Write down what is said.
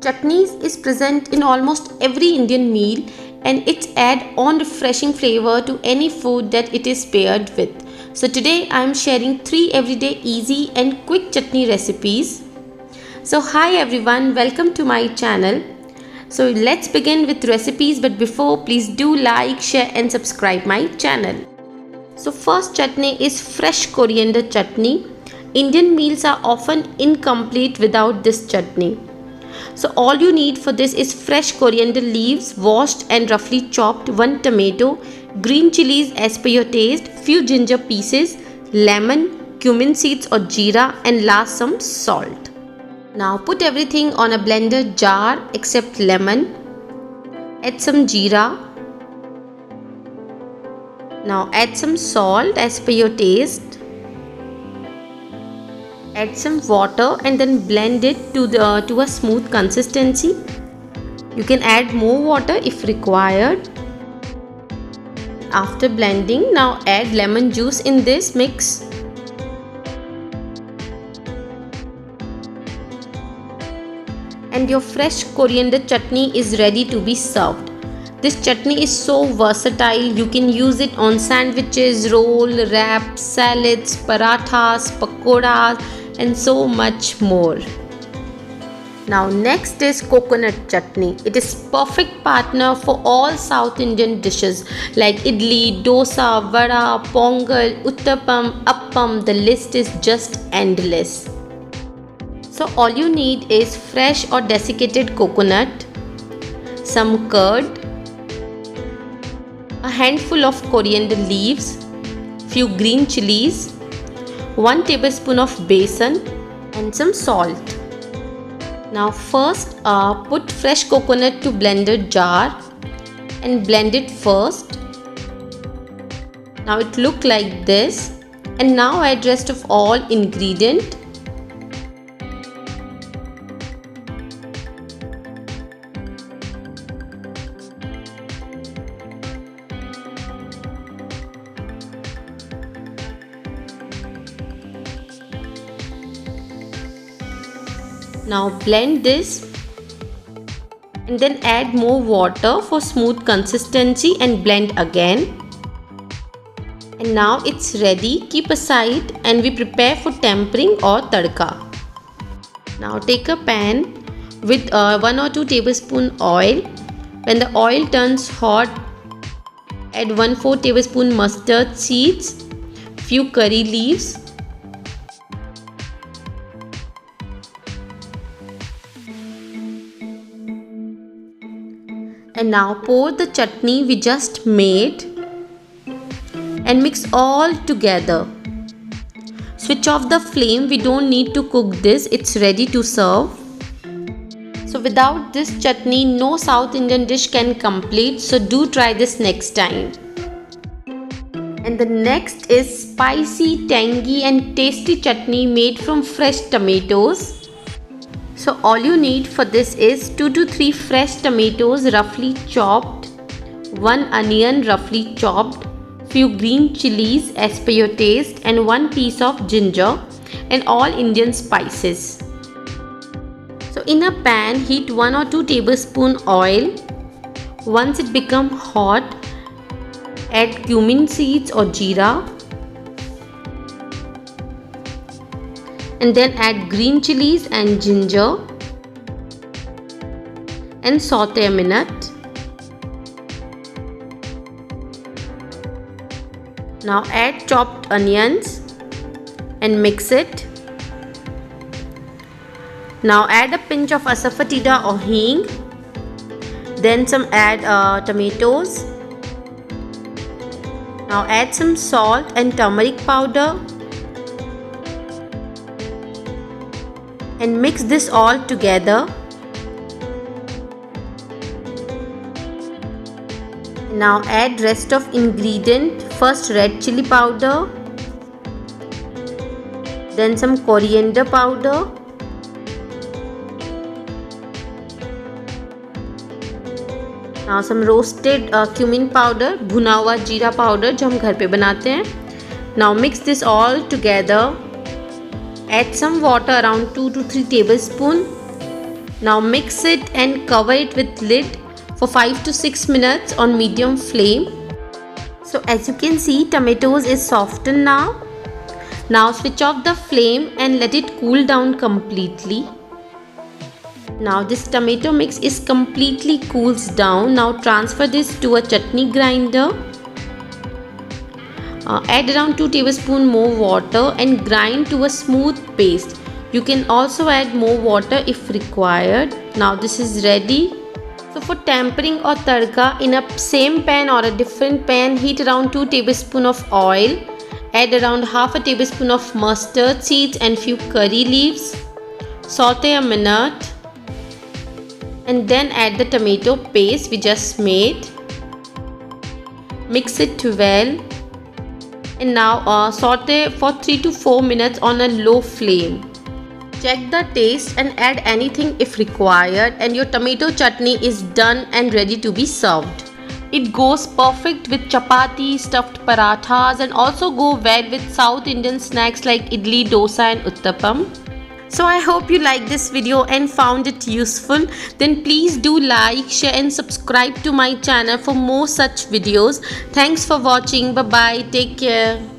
Chutneys is present in almost every Indian meal and it adds on refreshing flavor to any food that it is paired with. So today I am sharing 3 everyday easy and quick chutney recipes. So hi everyone, welcome to my channel. So let's begin with recipes, but before, please do like, share and subscribe my channel. So first chutney is fresh coriander chutney. Indian meals are often incomplete without this chutney. So all you need for this is fresh coriander leaves, washed and roughly chopped, 1 tomato, green chilies as per your taste, few ginger pieces, lemon, cumin seeds or jeera, and last some salt. Now put everything on a blender jar except lemon. Add some jeera. Now add some salt as per your taste. Add some water and then blend it to a smooth consistency. You can add more water if required. After blending, now add lemon juice in this mix. And your fresh coriander chutney is ready to be served. This chutney is so versatile. You can use it on sandwiches, roll, wraps, salads, parathas, pakoras and so much more. Now next is coconut chutney. It is perfect partner for all South Indian dishes like idli, dosa, vada, pongal, uttapam, appam. The list is just endless. So all you need is fresh or desiccated coconut, some curd, a handful of coriander leaves, few green chilies, 1 tablespoon of besan and some salt. Now first put fresh coconut to blender jar and blend it first. Now it look like this, and now add rest of all ingredient. Now blend this and then add more water for smooth consistency and blend again. And now it's ready. Keep aside and we prepare for tempering or tadka. Now take a pan with 1 or 2 tablespoon oil. When the oil turns hot, add 1/4 tablespoon mustard seeds, few curry leaves, and now pour the chutney we just made and mix all together. Switch off the flame, we don't need to cook this, it's ready to serve. So without this chutney, no South Indian dish can complete, so do try this next time. And the next is spicy, tangy and tasty chutney made from fresh tomatoes. So all you need for this is 2 to 3 fresh tomatoes roughly chopped, 1 onion roughly chopped, few green chilies as per your taste and 1 piece of ginger and all Indian spices. So in a pan, heat 1 or 2 tablespoon oil. Once it become hot, add cumin seeds or jeera. And then add green chilies and ginger and saute a minute. Now add chopped onions and mix it. Now add a pinch of asafoetida or hing. Then some add tomatoes. Now add some salt and turmeric powder. And mix this all together. Now add rest of ingredient. First red chili powder, then some coriander powder, now some roasted cumin powder, भुना हुआ जीरा powder जो हम घर पे बनाते हैं. Now mix this all together. Add some water around 2 to 3 tablespoons. Now mix it and cover it with lid for 5 to 6 minutes on medium flame. So as you can see, tomatoes is softened now. Now switch off the flame and let it cool down completely. Now this tomato mix is completely cools down. Now transfer this to a chutney grinder. Add around 2 tablespoons more water and grind to a smooth paste. You can also add more water if required. Now this is ready. So for tempering or tadka, in a same pan or a different pan, heat around 2 tablespoons of oil. Add around half a tablespoon of mustard seeds and few curry leaves. Saute a minute. And then add the tomato paste we just made. Mix it well. And now saute for 3 to 4 minutes on a low flame. Check the taste and add anything if required, and your tomato chutney is done and ready to be served. It goes perfect with chapati, stuffed parathas, and also go well with South Indian snacks like idli, dosa and uttapam. So I hope you liked this video and found it useful. Then please do like, share and subscribe to my channel for more such videos. Thanks for watching. Bye bye. Take care.